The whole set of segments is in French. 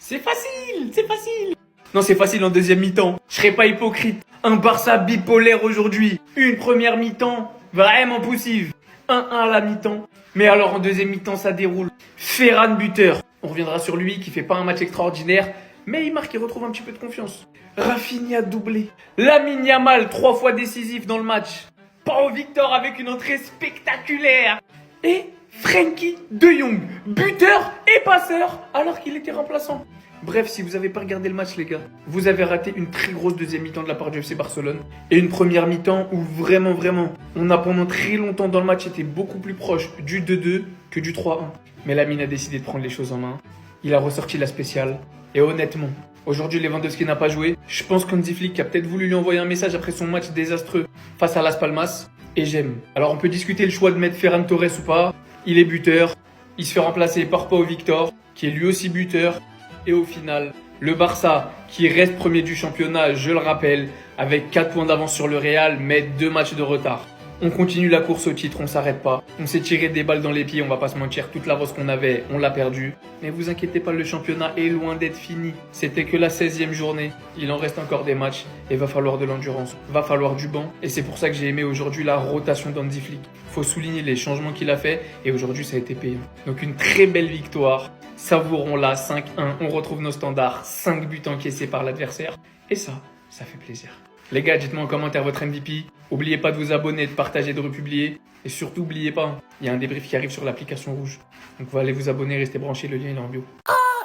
C'est facile, c'est facile. Non, c'est facile en deuxième mi-temps. Je serai pas hypocrite. Un Barça bipolaire aujourd'hui. Une première mi-temps vraiment poussive. 1-1 à la mi-temps. Mais alors en deuxième mi-temps, ça déroule. Ferran buteur. On reviendra sur lui qui fait pas un match extraordinaire. Mais il marque et retrouve un petit peu de confiance. Rafinha doublé. Lamine Yamal 3 fois décisif dans le match. Pau Victor avec une entrée spectaculaire. Et Frenkie de Jong, buteur et passeur alors qu'il était remplaçant. Bref, si vous n'avez pas regardé le match les gars, vous avez raté une très grosse deuxième mi-temps de la part du FC Barcelone. Et une première mi-temps où vraiment, on a pendant très longtemps dans le match été beaucoup plus proche du 2-2 que du 3-1. Mais Lamine a décidé de prendre les choses en main. Il a ressorti la spéciale. Et honnêtement, aujourd'hui Lewandowski n'a pas joué. Je pense qu'Hansi Flick a peut-être voulu lui envoyer un message après son match désastreux face à Las Palmas. Et j'aime. Alors on peut discuter le choix de mettre Ferran Torres ou pas. Il est buteur. Il se fait remplacer par Pau Victor, qui est lui aussi buteur. Et au final, le Barça, qui reste premier du championnat, je le rappelle, avec 4 points d'avance sur le Real, mais 2 matchs de retard. On continue la course au titre, on s'arrête pas. On s'est tiré des balles dans les pieds, on va pas se mentir, toute l'avance qu'on avait, on l'a perdu. Mais vous inquiétez pas, le championnat est loin d'être fini. C'était que la 16e journée. Il en reste encore des matchs et va falloir de l'endurance, va falloir du banc. Et c'est pour ça que j'ai aimé aujourd'hui la rotation d'Hansi Flick. Faut souligner les changements qu'il a fait et aujourd'hui ça a été payant. Donc une très belle victoire. Savourons-la, 5-1, on retrouve nos standards, 5 buts encaissés par l'adversaire. Et ça fait plaisir. Les gars, dites-moi en commentaire votre MVP. N'oubliez pas de vous abonner, de partager, de republier. Et surtout, n'oubliez pas, il y a un débrief qui arrive sur l'application rouge. Donc vous allez vous abonner, restez branchés, le lien est en bio.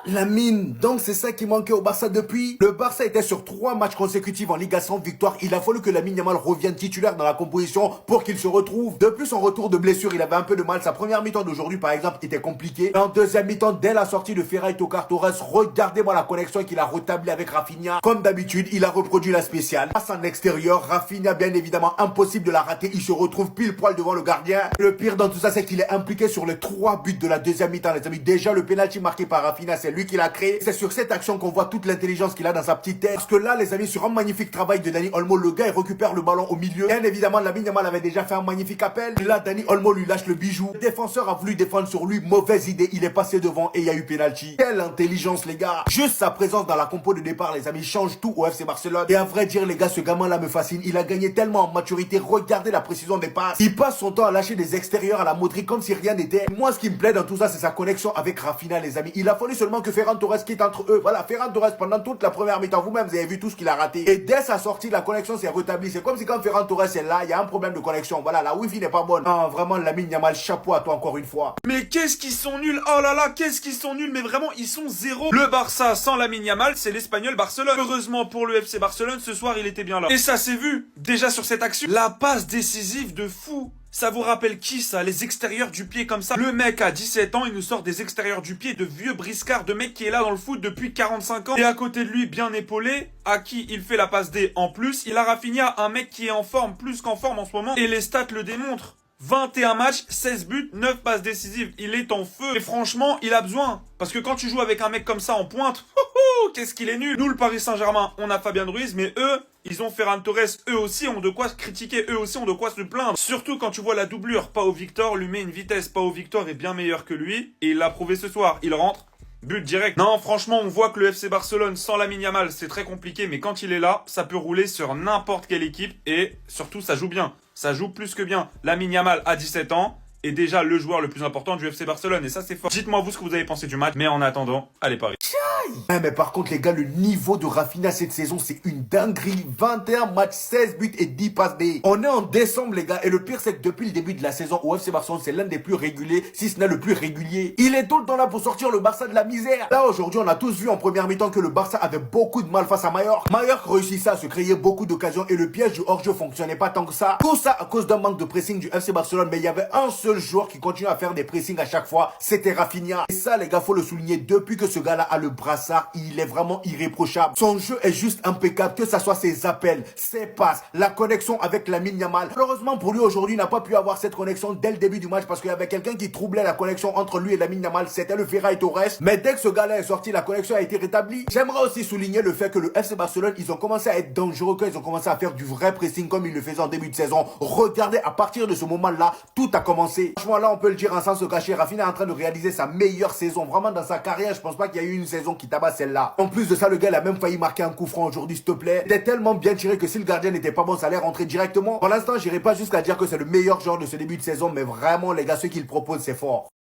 Lamine, donc c'est ça qui manquait au Barça depuis. Le Barça était sur 3 matchs consécutifs en Liga sans victoire. Il a fallu que Lamine Yamal revienne titulaire dans la composition pour qu'il se retrouve. De plus, en retour de blessure, il avait un peu de mal. Sa première mi-temps d'aujourd'hui, par exemple, était compliquée. En deuxième mi-temps, dès la sortie de Ferran Torres, regardez-moi la connexion qu'il a rétablie avec Rafinha. Comme d'habitude, il a reproduit la spéciale. Passe en extérieur, Rafinha, bien évidemment, impossible de la rater. Il se retrouve pile poil devant le gardien. Le pire dans tout ça, c'est qu'il est impliqué sur les 3 buts de la deuxième mi-temps, les amis. Déjà, le penalty marqué par Rafinha, c'est lui qui l'a créé. C'est sur cette action qu'on voit toute l'intelligence qu'il a dans sa petite tête. Parce que là, les amis, sur un magnifique travail de Dani Olmo, le gars, il récupère le ballon au milieu. Bien évidemment, Lamine Yamal avait déjà fait un magnifique appel. Et là, Dani Olmo lui lâche le bijou. Le défenseur a voulu défendre sur lui. Mauvaise idée. Il est passé devant et il y a eu penalty. Quelle intelligence, les gars. Juste sa présence dans la compo de départ, les amis, change tout au FC Barcelone. Et à vrai dire, les gars, ce gamin-là me fascine. Il a gagné tellement en maturité. Regardez la précision des passes. Il passe son temps à lâcher des extérieurs à la Modric comme si rien n'était. Moi, ce qui me plaît dans tout ça, c'est sa connexion avec Rafinha, les amis. Il a fallu seulement que Ferran Torres quitte entre eux. Voilà, Ferran Torres, pendant toute la première mi-temps, vous-même, vous avez vu tout ce qu'il a raté. Et dès sa sortie, la connexion s'est rétablie. C'est comme si quand Ferran Torres est là, il y a un problème de connexion. Voilà, la Wi-Fi n'est pas bonne. Ah, vraiment, Lamine Yamal, chapeau à toi encore une fois. Mais qu'est-ce qu'ils sont nuls. Oh là là, qu'est-ce qu'ils sont nuls. Mais vraiment, ils sont zéro. Le Barça sans Lamine Yamal, c'est l'Espagnol Barcelone. Heureusement pour le FC Barcelone, ce soir, il était bien là. Et ça s'est vu. Déjà sur cette action, la passe décisive de fou. Ça vous rappelle qui ça? Les extérieurs du pied comme ça. Le mec a 17 ans, il nous sort des extérieurs du pied de vieux briscard, de mec qui est là dans le foot depuis 45 ans. Et à côté de lui, bien épaulé, à qui il fait la passe D en plus. Il a Rafinha, un mec qui est en forme, plus qu'en forme en ce moment. Et les stats le démontrent. 21 matchs, 16 buts, 9 passes décisives. Il est en feu. Et franchement, il a besoin. Parce que quand tu joues avec un mec comme ça en pointe, qu'est-ce qu'il est nul. Nous, le Paris Saint-Germain, on a Fabien Ruiz, mais eux, ils ont Ferran Torres. Eux aussi ont de quoi se critiquer. Eux aussi ont de quoi se plaindre. Surtout quand tu vois la doublure. Pau Victor lui met une vitesse. Pau Victor est bien meilleur que lui. Et il l'a prouvé ce soir. Il rentre. But direct. Non, franchement, on voit que le FC Barcelone sans Lamine Yamal, c'est très compliqué. Mais quand il est là, ça peut rouler sur n'importe quelle équipe. Et surtout, ça joue bien. Ça joue plus que bien. Lamine Yamal a 17 ans. Est déjà le joueur le plus important du FC Barcelone. Et ça, c'est fort. Dites-moi vous ce que vous avez pensé du match. Mais en attendant, allez Paris. Mais par contre, les gars, le niveau de Rafinha cette saison, c'est une dinguerie. 21 matchs, 16 buts et 10 passes D. On est en décembre, les gars. Et le pire, c'est que depuis le début de la saison au FC Barcelone, c'est l'un des plus réguliers, si ce n'est le plus régulier. Il est tout le temps là pour sortir le Barça de la misère. Là, aujourd'hui, on a tous vu en première mi-temps que le Barça avait beaucoup de mal face à Mallorca. Mallorca réussissait à se créer beaucoup d'occasions et le piège du hors-jeu fonctionnait pas tant que ça. Tout ça à cause d'un manque de pressing du FC Barcelone. Mais il y avait un seul joueur qui continue à faire des pressings à chaque fois. C'était Rafinha. Et ça, les gars, faut le souligner. Depuis que ce gars-là a le brassard, il est vraiment irréprochable. Son jeu est juste impeccable, que ça soit ses appels, ses passes, la connexion avec Lamine Yamal. Malheureusement pour lui aujourd'hui, il n'a pas pu avoir cette connexion dès le début du match parce qu'il y avait quelqu'un qui troublait la connexion entre lui et Lamine Yamal, c'était le Ferran Torres. Mais dès que ce gars-là est sorti, la connexion a été rétablie. J'aimerais aussi souligner le fait que le FC Barcelone, ils ont commencé à être dangereux quand ils ont commencé à faire du vrai pressing comme ils le faisaient en début de saison. Regardez, à partir de ce moment-là, tout a commencé. passé. Franchement, là, on peut le dire sans se cacher, Rafinha est en train de réaliser sa meilleure saison. Vraiment, dans sa carrière, je pense pas qu'il y a eu une saison qui tabasse celle-là. En plus de ça, le gars, il a même failli marquer un coup franc aujourd'hui, s'il te plaît. Il est tellement bien tiré que si le gardien n'était pas bon, ça allait rentrer directement. Pour l'instant, j'irai pas jusqu'à dire que c'est le meilleur joueur de ce début de saison, mais vraiment, les gars, ce qu'il propose, c'est fort.